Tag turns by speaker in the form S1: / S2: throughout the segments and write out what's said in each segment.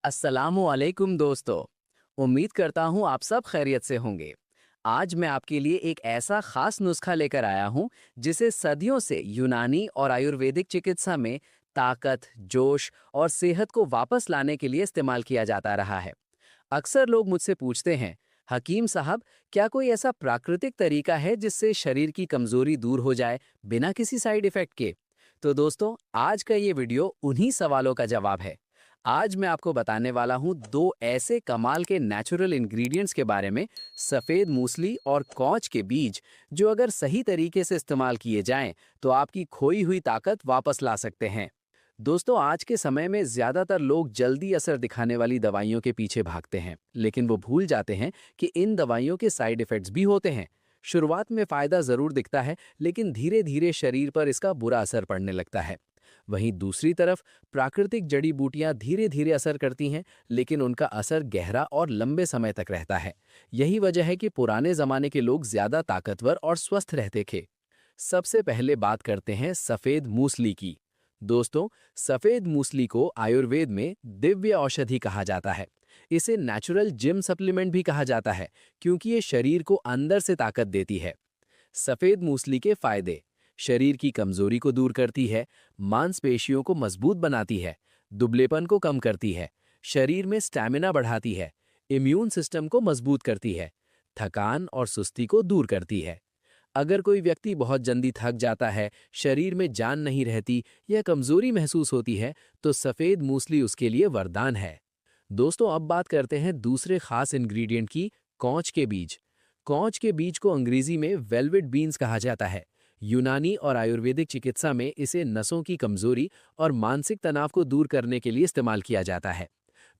S1: अस्सलामु अलैकुम दोस्तों। उम्मीद करता हूँ आप सब खैरियत से होंगे। आज मैं आपके लिए एक ऐसा खास नुस्खा लेकर आया हूँ जिसे सदियों से यूनानी और आयुर्वेदिक चिकित्सा में ताकत, जोश और सेहत को वापस लाने के लिए इस्तेमाल किया जाता रहा है। अक्सर लोग मुझसे पूछते हैं, हकीम साहब, क्या कोई ऐसा प्राकृतिक तरीका है जिससे शरीर की कमजोरी दूर हो जाए बिना किसी साइड इफेक्ट के? तो दोस्तों, आज का ये वीडियो उन्हीं सवालों का जवाब है। आज मैं आपको बताने वाला हूँ दो ऐसे कमाल के नेचुरल इंग्रेडिएंट्स के बारे में, सफ़ेद मूसली और कॉच के बीज, जो अगर सही तरीके से इस्तेमाल किए जाएं तो आपकी खोई हुई ताकत वापस ला सकते हैं। दोस्तों, आज के समय में ज़्यादातर लोग जल्दी असर दिखाने वाली दवाइयों के पीछे भागते हैं, लेकिन वो भूल जाते हैं कि इन दवाइयों के साइड इफ़ेक्ट्स भी होते हैं। शुरुआत में फ़ायदा ज़रूर दिखता है, लेकिन धीरे धीरे शरीर पर इसका बुरा असर पड़ने लगता है। वहीं दूसरी तरफ प्राकृतिक जड़ी बूटियां धीरे धीरे असर करती हैं, लेकिन उनका असर गहरा और लंबे समय तक रहता है। यही वजह है कि पुराने ज़माने के लोग ज़्यादा ताकतवर और स्वस्थ रहते थे। सबसे पहले बात करते हैं सफ़ेद मूसली की। दोस्तों, सफ़ेद मूसली को आयुर्वेद में दिव्य औषधि कहा जाता है। इसे नेचुरल जिम सप्लीमेंट भी कहा जाता है, क्योंकि ये शरीर को अंदर से ताकत देती है। सफ़ेद मूसली के फायदे: शरीर की कमजोरी को दूर करती है, मांसपेशियों को मजबूत बनाती है, दुबलेपन को कम करती है, शरीर में स्टैमिना बढ़ाती है, इम्यून सिस्टम को मजबूत करती है, थकान और सुस्ती को दूर करती है। अगर कोई व्यक्ति बहुत जल्दी थक जाता है, शरीर में जान नहीं रहती या कमजोरी महसूस होती है, तो सफ़ेद मूसली उसके लिए वरदान है। दोस्तों, अब बात करते हैं दूसरे खास इंग्रेडिएंट की, कॉच के बीज। कॉच के बीज को अंग्रेजी में वेलवेट बीन्स कहा जाता है। यूनानी और आयुर्वेदिक चिकित्सा में इसे नसों की कमजोरी और मानसिक तनाव को दूर करने के लिए इस्तेमाल किया जाता है।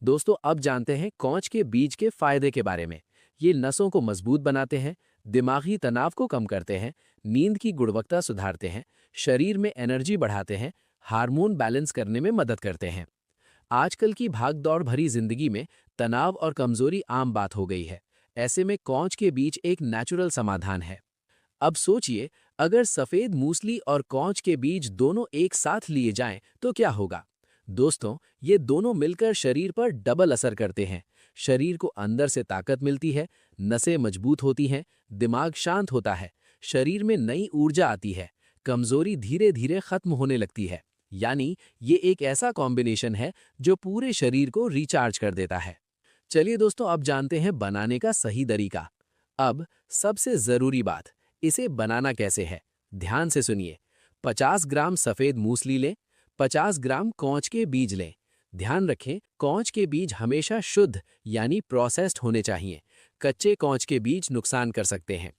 S1: दोस्तों, अब जानते हैं कॉच के बीज के फायदे के बारे में। ये नसों को मजबूत बनाते हैं, दिमागी तनाव को कम करते हैं, नींद की गुणवत्ता सुधारते हैं, शरीर में एनर्जी बढ़ाते हैं, हार्मोन बैलेंस करने में मदद करते हैं। आजकल की भागदौड़ भरी जिंदगी में तनाव और कमजोरी आम बात हो गई है। ऐसे में कॉच के बीज एक नेचुरल समाधान है। अब सोचिए, अगर सफेद मूसली और कॉच के बीज दोनों एक साथ लिए जाएं तो क्या होगा? दोस्तों, ये दोनों मिलकर शरीर पर डबल असर करते हैं। शरीर को अंदर से ताकत मिलती है, नसें मजबूत होती हैं, दिमाग शांत होता है, शरीर में नई ऊर्जा आती है, कमजोरी धीरे धीरे खत्म होने लगती है। यानी ये एक ऐसा कॉम्बिनेशन है जो पूरे शरीर को रिचार्ज कर देता है। चलिए दोस्तों, अब जानते हैं बनाने का सही तरीका। अब सबसे जरूरी बात, इसे बनाना कैसे है? ध्यान से सुनिए। 50 ग्राम सफेद मूसली लें, 50 ग्राम कॉच के बीज लें। ध्यान रखें, कॉच के बीज हमेशा शुद्ध यानी प्रोसेस्ड होने चाहिए। कच्चे कॉच के बीज नुकसान कर सकते हैं।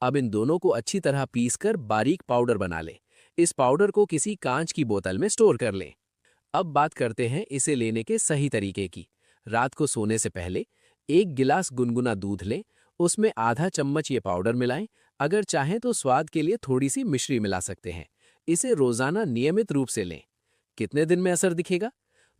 S1: अब इन दोनों को अच्छी तरह पीसकर बारीक पाउडर बना लें। इस पाउडर को किसी कांच की बोतल में स्टोर कर लें। अब बात करते हैं इसे लेने के सही तरीके की। रात को सोने से पहले 1 गिलास गुनगुना दूध लें, उसमें आधा चम्मच ये पाउडर मिलाएं। अगर चाहें तो स्वाद के लिए थोड़ी सी मिश्री मिला सकते हैं। इसे रोजाना नियमित रूप से लें। कितने दिन में असर दिखेगा?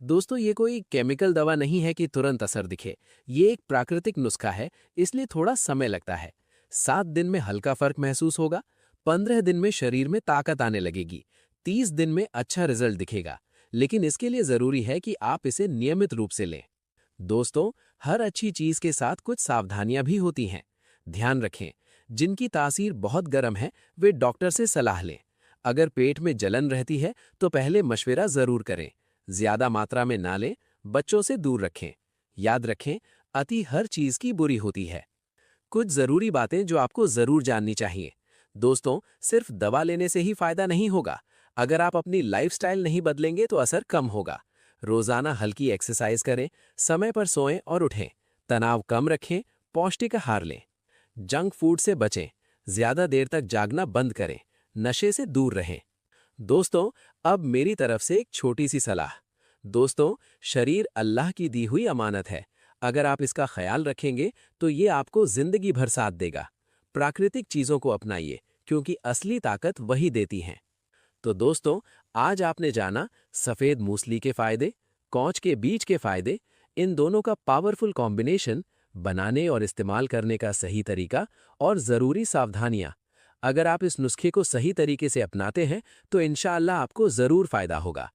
S1: दोस्तों, ये कोई केमिकल दवा नहीं है कि तुरंत असर दिखे। ये एक प्राकृतिक नुस्खा है, इसलिए थोड़ा समय लगता है। 7 दिन में हल्का फर्क महसूस होगा, 15 दिन में शरीर में ताकत आने लगेगी, 30 दिन में अच्छा रिजल्ट दिखेगा। लेकिन इसके लिए जरूरी है कि आप इसे नियमित रूप से लें। दोस्तों, हर अच्छी चीज के साथ कुछ सावधानियां भी होती हैं। ध्यान रखें, जिनकी तासीर बहुत गर्म है वे डॉक्टर से सलाह लें। अगर पेट में जलन रहती है तो पहले मशवरा जरूर करें। ज्यादा मात्रा में ना लें, बच्चों से दूर रखें। याद रखें, अति हर चीज की बुरी होती है। कुछ जरूरी बातें जो आपको जरूर जाननी चाहिए। दोस्तों, सिर्फ दवा लेने से ही फायदा नहीं होगा। अगर आप अपनी लाइफस्टाइल नहीं बदलेंगे तो असर कम होगा। रोजाना हल्की एक्सरसाइज करें, समय पर सोएं और उठें, तनाव कम रखें, पौष्टिक आहार लें, जंक फूड से बचें, ज्यादा देर तक जागना बंद करें, नशे से दूर रहें। दोस्तों, अब मेरी तरफ से एक छोटी सी सलाह। दोस्तों, शरीर अल्लाह की दी हुई अमानत है। अगर आप इसका ख्याल रखेंगे तो ये आपको जिंदगी भर साथ देगा। प्राकृतिक चीजों को अपनाइए, क्योंकि असली ताकत वही देती हैं। तो दोस्तों, आज आपने जाना सफेद मूसली के फायदे, कॉच के बीज के फायदे, इन दोनों का पावरफुल कॉम्बिनेशन, बनाने और इस्तेमाल करने का सही तरीका और जरूरी सावधानियां। अगर आप इस नुस्खे को सही तरीके से अपनाते हैं तो इंशाअल्लाह आपको जरूर फायदा होगा।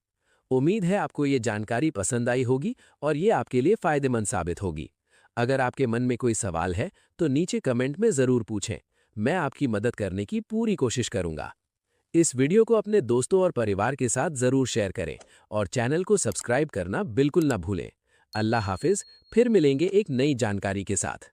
S2: उम्मीद है आपको ये जानकारी पसंद आई होगी और ये आपके लिए फायदेमंद साबित होगी। अगर आपके मन में कोई सवाल है तो नीचे कमेंट में ज़रूर पूछें। मैं आपकी मदद करने की पूरी कोशिश करूंगा। इस वीडियो को अपने दोस्तों और परिवार के साथ ज़रूर शेयर करें और चैनल को सब्सक्राइब करना बिल्कुल ना भूलें। अल्लाह हाफिज़, फिर मिलेंगे एक नई जानकारी के साथ।